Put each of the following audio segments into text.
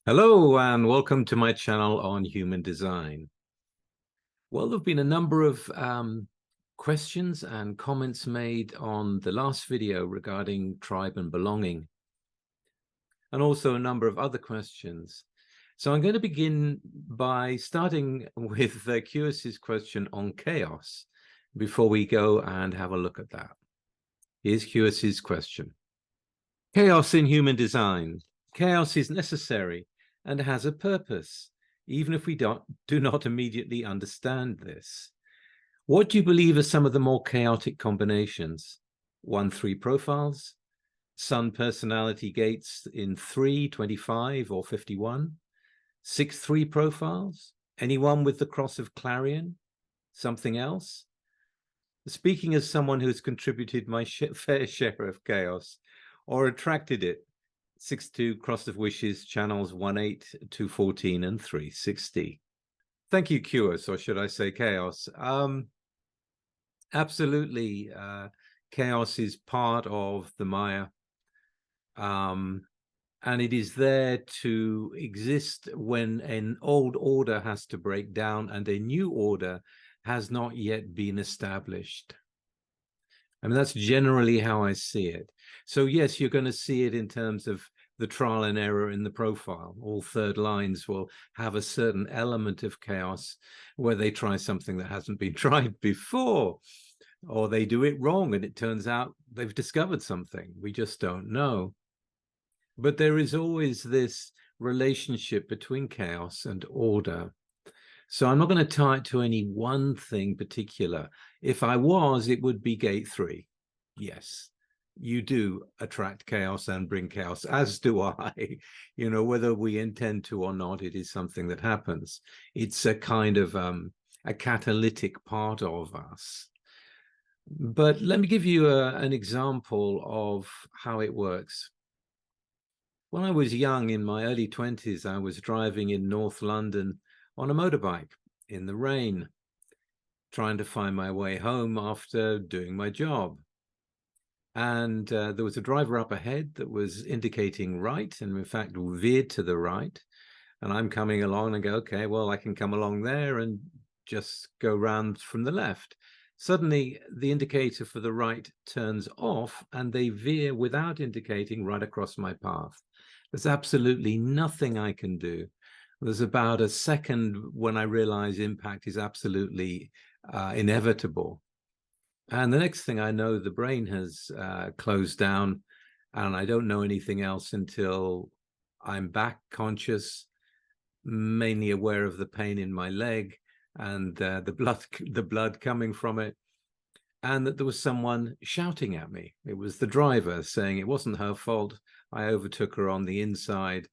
Hello and welcome to my channel on human design. Well, there have been a number of questions and comments made on the last video regarding tribe and belonging, and also a number of other questions. So I'm going to begin by starting with Curious's question on chaos before we go and have a look at that. Here's Curious's question. Chaos in human design. Chaos is necessary and has a purpose, even if we do not immediately understand this. What do you believe are some of the more chaotic combinations? 1-3 profiles, Sun personality gates in 3, 25, or 51, 6-3 profiles, anyone with the Cross of Clarion, something else? Speaking as someone who's contributed my fair share of chaos or attracted it, 6-2 Cross of Wishes, channels 1-8, 214, and 360. Thank you, Curious, or should I say chaos? Absolutely, chaos is part of the Maya, and it is there to exist when an old order has to break down and a new order has not yet been established. I mean, that's generally how I see it. So yes, you're going to see it in terms of the trial and error in the profile. All third lines will have a certain element of chaos where they try something that hasn't been tried before, or they do it wrong and it turns out they've discovered something. We just don't know. But there is always this relationship between chaos and order. So I'm not going to tie it to any one thing particular. If I was, it would be gate 3. Yes, you do attract chaos and bring chaos, as do I. You know, whether we intend to or not, it is something that happens. It's a kind of a catalytic part of us. But let me give you an example of how it works. When I was young, in my early 20s, I was driving in North London on a motorbike in the rain, trying to find my way home after doing my job. And there was a driver up ahead that was indicating right, and in fact veered to the right. And I'm coming along and go, okay, well, I can come along there and just go round from the left. Suddenly, the indicator for the right turns off and they veer without indicating right across my path. There's absolutely nothing I can do. There's about a second when I realize impact is absolutely inevitable. And the next thing I know, the brain has closed down and I don't know anything else until I'm back conscious, mainly aware of the pain in my leg and the blood coming from it, and that there was someone shouting at me. It was the driver saying it wasn't her fault. I overtook her on the inside,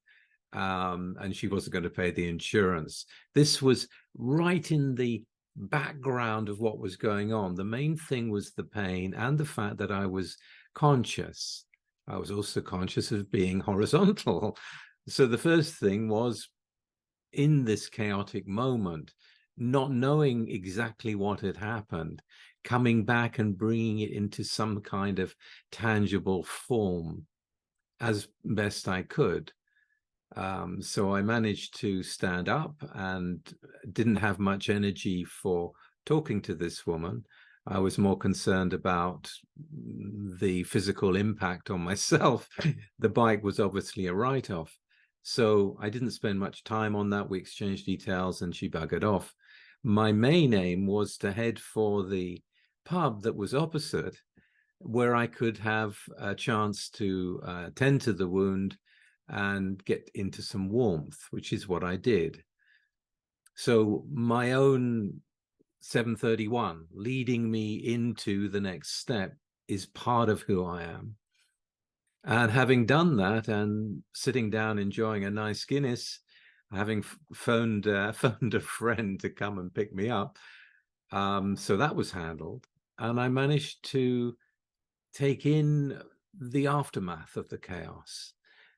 and she wasn't going to pay the insurance. This was right in the background of what was going on. The main thing was the pain and the fact that I was conscious. I was also conscious of being horizontal. So the first thing was, in this chaotic moment, not knowing exactly what had happened, coming back and bringing it into some kind of tangible form as best I could. So I managed to stand up and didn't have much energy for talking to this woman. I was more concerned about the physical impact on myself. The bike was obviously a write-off. So I didn't spend much time on that. We exchanged details and she buggered off. My main aim was to head for the pub that was opposite, where I could have a chance to tend to the wound and get into some warmth, which is what I did. So my own 731 leading me into the next step is part of who I am. And having done that and sitting down enjoying a nice Guinness, having phoned a friend to come and pick me up, so that was handled, and I managed to take in the aftermath of the chaos,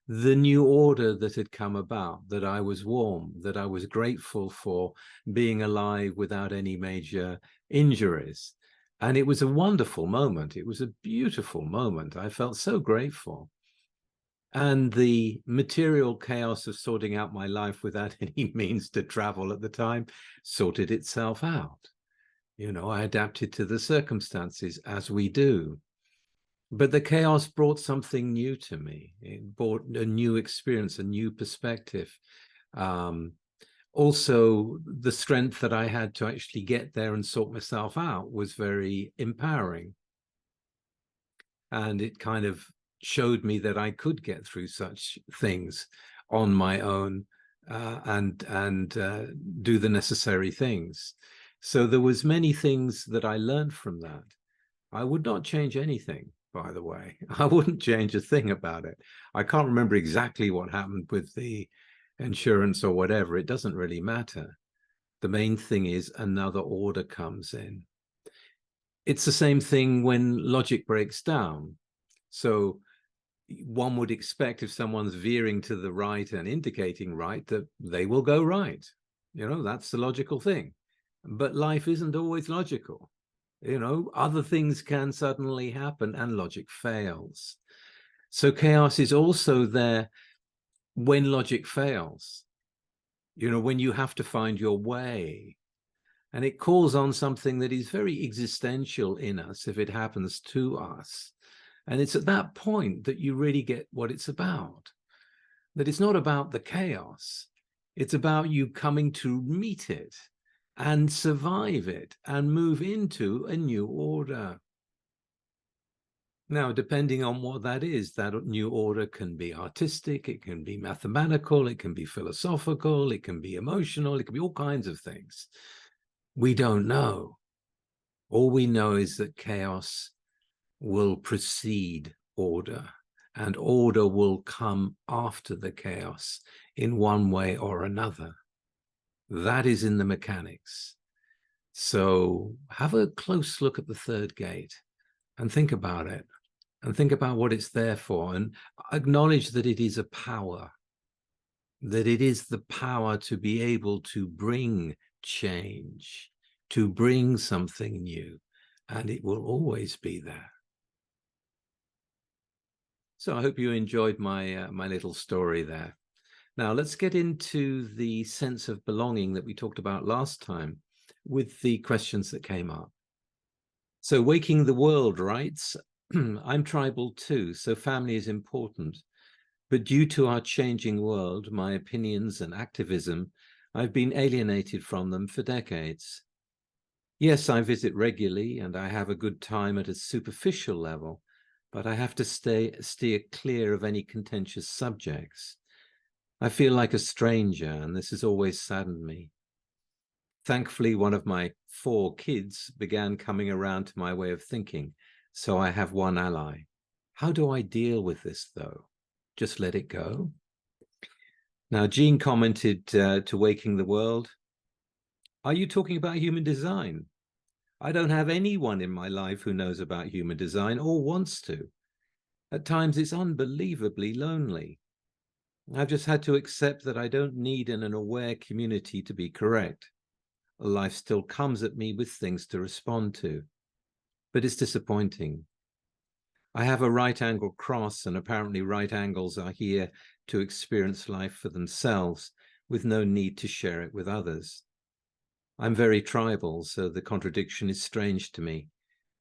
the new order that had come about, that I was warm, that I was grateful for being alive without any major injuries. And it was a wonderful moment. It was a beautiful moment. I felt so grateful. And the material chaos of sorting out my life without any means to travel at the time sorted itself out. You know, I adapted to the circumstances, as we do. But the chaos brought something new to me. It brought a new experience, a new perspective. Also, the strength that I had to actually get there and sort myself out was very empowering. And it kind of showed me that I could get through such things on my own and do the necessary things. So there was many things that I learned from that. I would not change anything, by the way. I wouldn't change a thing about it. I can't remember exactly what happened with the insurance or whatever. It doesn't really matter. The main thing is another order comes in. It's the same thing when logic breaks down. So one would expect if someone's veering to the right and indicating right, that they will go right. You know, that's the logical thing. But life isn't always logical. You know, other things can suddenly happen and logic fails. So chaos is also there when logic fails. You know, when you have to find your way. And it calls on something that is very existential in us if it happens to us. And it's at that point that you really get what it's about. That it's not about the chaos. It's about you coming to meet it and survive it and move into a new order. Now, depending on what that is, that new order can be artistic, it can be mathematical, it can be philosophical, it can be emotional, it can be all kinds of things. We don't know. All we know is that chaos will precede order, and order will come after the chaos in one way or another. That is in the mechanics. So have a close look at the third gate and think about it, and think about what it's there for, and acknowledge that it is a power, that it is the power to be able to bring change, to bring something new, and it will always be there. So I hope you enjoyed my my little story there. Now let's get into the sense of belonging that we talked about last time with the questions that came up. So Waking the World writes, I'm tribal too, so family is important. But due to our changing world, my opinions and activism, I've been alienated from them for decades. Yes, I visit regularly and I have a good time at a superficial level, but I have to steer clear of any contentious subjects. I feel like a stranger, and this has always saddened me. Thankfully, one of my 4 kids began coming around to my way of thinking, so I have one ally. How do I deal with this, though? Just let it go? Now, Jean commented to Waking the World, are you talking about human design? I don't have anyone in my life who knows about human design or wants to. At times, it's unbelievably lonely. I've just had to accept that I don't need an aware community to be correct. Life still comes at me with things to respond to, but it's disappointing. I have a right angle cross, and apparently right angles are here to experience life for themselves with no need to share it with others. I'm very tribal, so the contradiction is strange to me.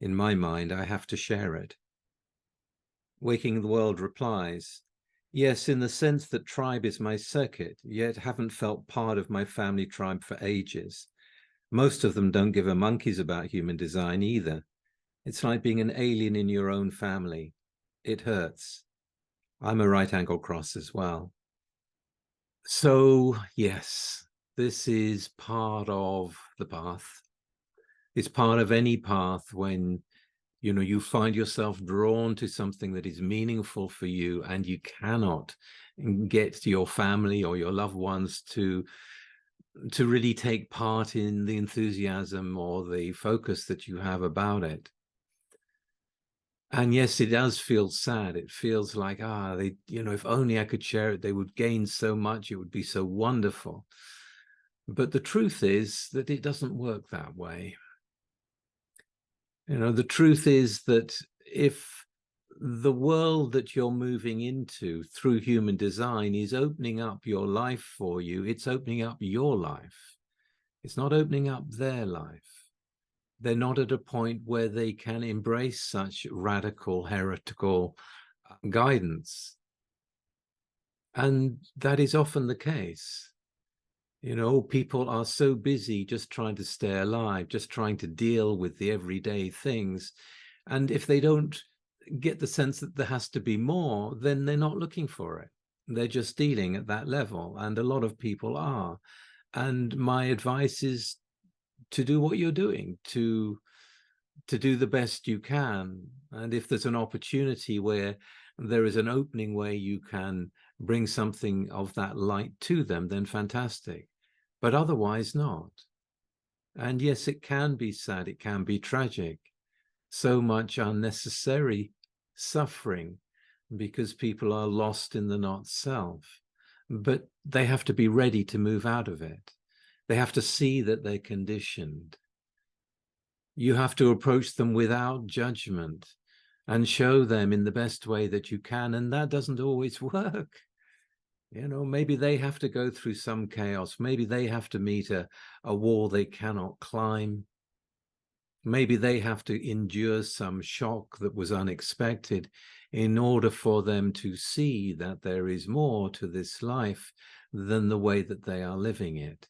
In my mind, I have to share it. Waking the World replies, yes, in the sense that tribe is my circuit, yet haven't felt part of my family tribe for ages. Most of them don't give a monkeys about human design either. It's like being an alien in your own family. It hurts. I'm a right angle cross as well. So, yes, this is part of the path. It's part of any path when, you know, you find yourself drawn to something that is meaningful for you and you cannot get your family or your loved ones to really take part in the enthusiasm or the focus that you have about it. And yes, it does feel sad. It feels like, they, you know, if only I could share it, they would gain so much. It would be so wonderful. But the truth is that it doesn't work that way. You know, the truth is that if the world that you're moving into through human design is opening up your life for you. It's opening up your life. It's not opening up their life. They're not at a point where they can embrace such radical, heretical guidance. And that is often the case. You know, people are so busy just trying to stay alive, just trying to deal with the everyday things. And if they don't get the sense that there has to be more, then they're not looking for it. They're just dealing at that level. And a lot of people are. And my advice is to do what you're doing, to do the best you can. And if there's an opportunity where there is an opening where you can bring something of that light to them, then fantastic. But otherwise not. And yes, it can be sad, it can be tragic. So much unnecessary suffering because people are lost in the not self. But they have to be ready to move out of it. They have to see that they're conditioned. You have to approach them without judgment and show them in the best way that you can. And that doesn't always work. You know, maybe they have to go through some chaos. Maybe they have to meet a wall they cannot climb. Maybe they have to endure some shock that was unexpected in order for them to see that there is more to this life than the way that they are living it.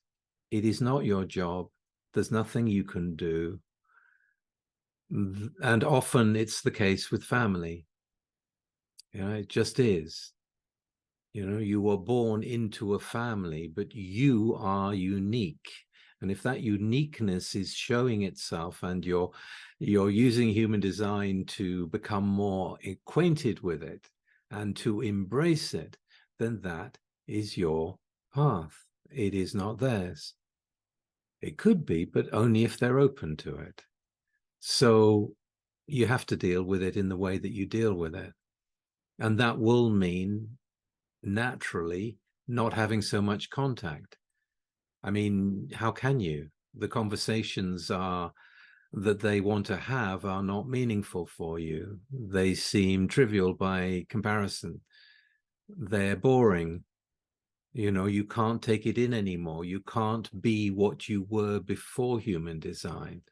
It is not your job. There's nothing you can do. And often it's the case with family. You know, it just is. You know, you were born into a family, but you are unique. And if that uniqueness is showing itself and you're using human design to become more acquainted with it and to embrace it, then that is your path. It is not theirs. It could be, but only if they're open to it. So you have to deal with it in the way that you deal with it. And that will mean naturally not having so much contact. I mean, how can you? The conversations are that they want to have are not meaningful for you. They seem trivial by comparison. They're boring. You know, you can't take it in anymore. You can't be what you were before human design.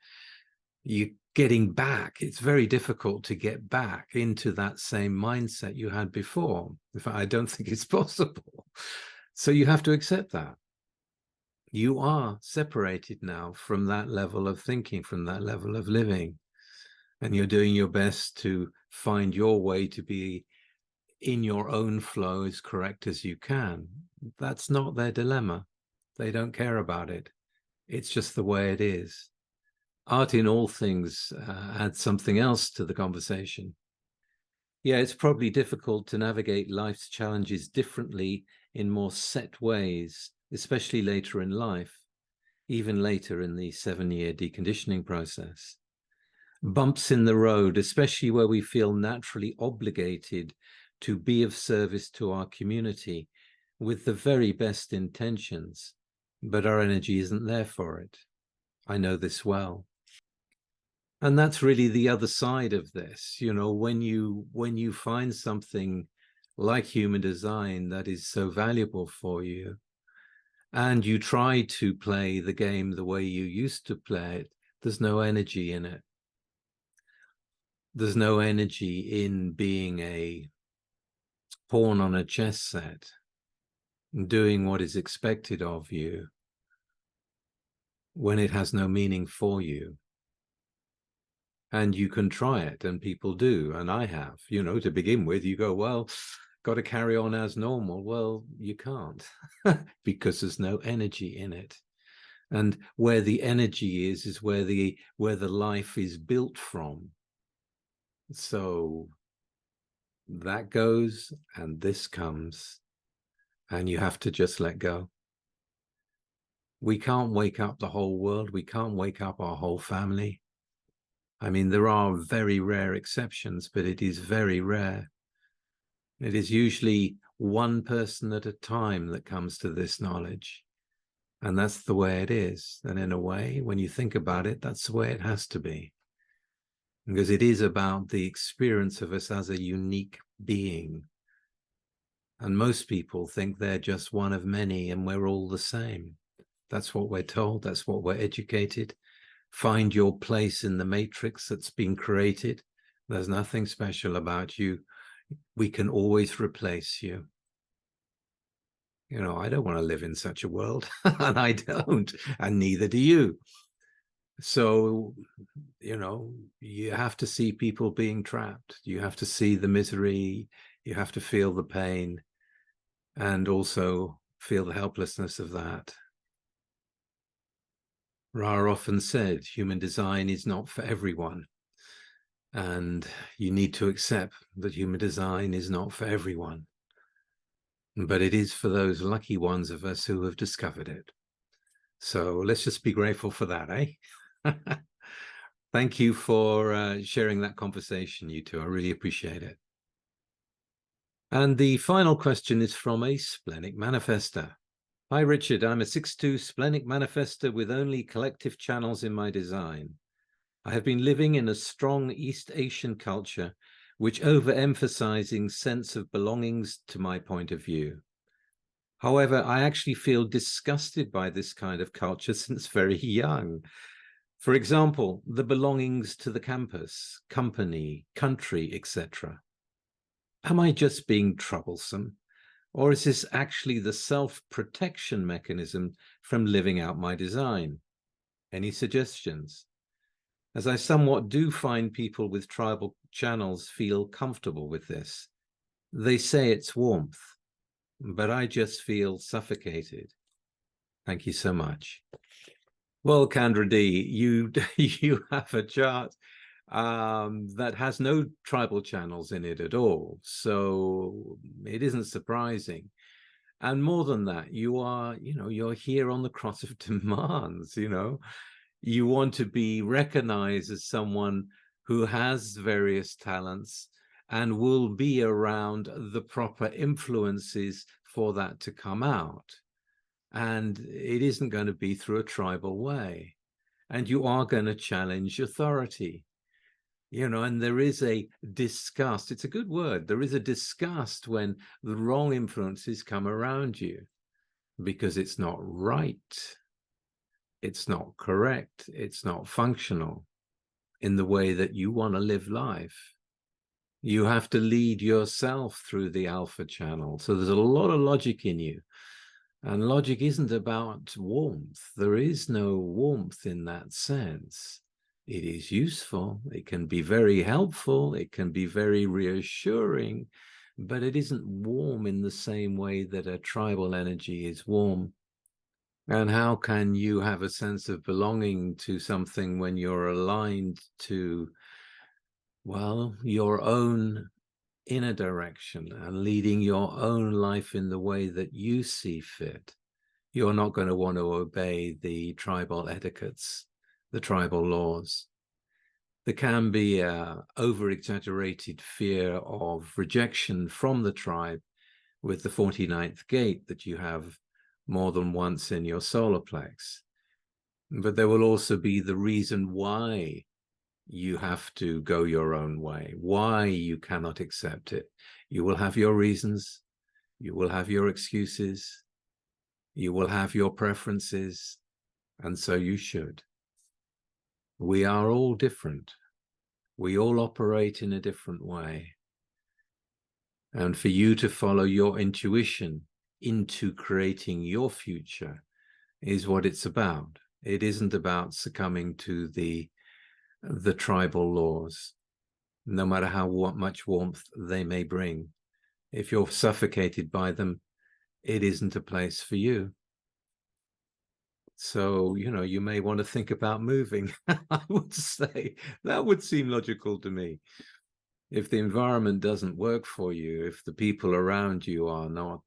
You're getting back. It's very difficult to get back into that same mindset you had before. In fact, I don't think it's possible. So you have to accept that. You are separated now from that level of thinking, from that level of living. And you're doing your best to find your way to be in your own flow as correct as you can. That's not their dilemma. They don't care about it. It's just the way it is. Art in all things adds something else to the conversation. Yeah, it's probably difficult to navigate life's challenges differently in more set ways, especially later in life, even later in the 7-year deconditioning process. Bumps in the road, especially where we feel naturally obligated to be of service to our community with the very best intentions, but our energy isn't there for it. I know this well. And that's really the other side of this. You know, when you find something like human design that is so valuable for you, and you try to play the game the way you used to play it, there's no energy in it. There's no energy in being a pawn on a chess set, doing what is expected of you when it has no meaning for you. And you can try it, and people do, and I have. You know, to begin with, you go, well, got to carry on as normal. Well, you can't because there's no energy in it. And where the energy is where the life is built from. So that goes and this comes, and you have to just let go. We can't wake up the whole world. We can't wake up our whole family. I mean, there are very rare exceptions, but it is very rare. It is usually one person at a time that comes to this knowledge. And that's the way it is. And in a way, when you think about it, that's the way it has to be. because it is about the experience of us as a unique being. And most people think they're just one of many and we're all the same. That's what we're told. That's what we're educated. Find your place in the matrix that's been created. There's nothing special about you. We can always replace you. You know, I don't want to live in such a world, and I don't, and neither do you. So, you know, you have to see people being trapped. You have to see the misery. You have to feel the pain, and also feel the helplessness of that. Ra often said, human design is not for everyone. And you need to accept that human design is not for everyone. But it is for those lucky ones of us who have discovered it. So let's just be grateful for that, eh? Thank you for sharing that conversation, you two. I really appreciate it. And the final question is from a Splenic Manifestor. Hi, Richard. I'm a 6'2" Splenic Manifestor with only collective channels in my design. I have been living in a strong East Asian culture, which overemphasizing sense of belongings to my point of view. However, I actually feel disgusted by this kind of culture since very young. For example, the belongings to the campus, company, country, etc. Am I just being troublesome? Or is this actually the self-protection mechanism from living out my design? Any suggestions? As I somewhat do find people with tribal channels feel comfortable with this. They say it's warmth, but I just feel suffocated. Thank you so much. Well, Kendra D, you have a chart that has no tribal channels in it at all. So it isn't surprising. And more than that, you are, you're here on the cross of demands, You want to be recognized as someone who has various talents and will be around the proper influences for that to come out. And it isn't going to be through a tribal way. And you are going to challenge authority, and there is a disgust. It's a good word. There is a disgust when the wrong influences come around you because it's not right. It's not correct. It's not functional in the way that you want to live life. You have to lead yourself through the alpha channel. So there's a lot of logic in you. And logic isn't about warmth. There is no warmth in that sense. It is useful. It can be very helpful. It can be very reassuring, but it isn't warm in the same way that a tribal energy is warm. And how can you have a sense of belonging to something when you're aligned to, well, your own inner direction and leading your own life in the way that you see fit? You're not going to want to obey the tribal etiquettes, the tribal laws. There can be an over-exaggerated fear of rejection from the tribe with the 49th gate that you have more than once in your solar plex. But there will also be the reason why you have to go your own way, why you cannot accept it. You will have your reasons, you will have your excuses, you will have your preferences, and so you should. We are all different. We all operate in a different way. And for you to follow your intuition into creating your future is what it's about. It isn't about succumbing to the tribal laws, no matter how much warmth they may bring. If you're suffocated by them, it isn't a place for you. So, you may want to think about moving. I would say that would seem logical to me. If the environment doesn't work for you, if the people around you are not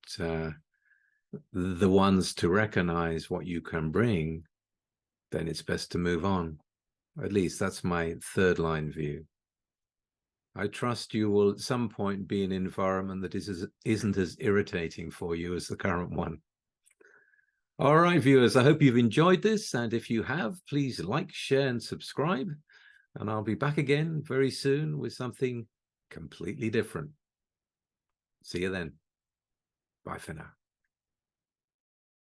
the ones to recognize what you can bring, then it's best to move on. At least that's my third line view. I trust you will at some point be in an environment that isn't as irritating for you as the current one. All right, viewers, I hope you've enjoyed this. And if you have, please like, share, and subscribe. And I'll be back again very soon with something completely different. See you then. Bye for now.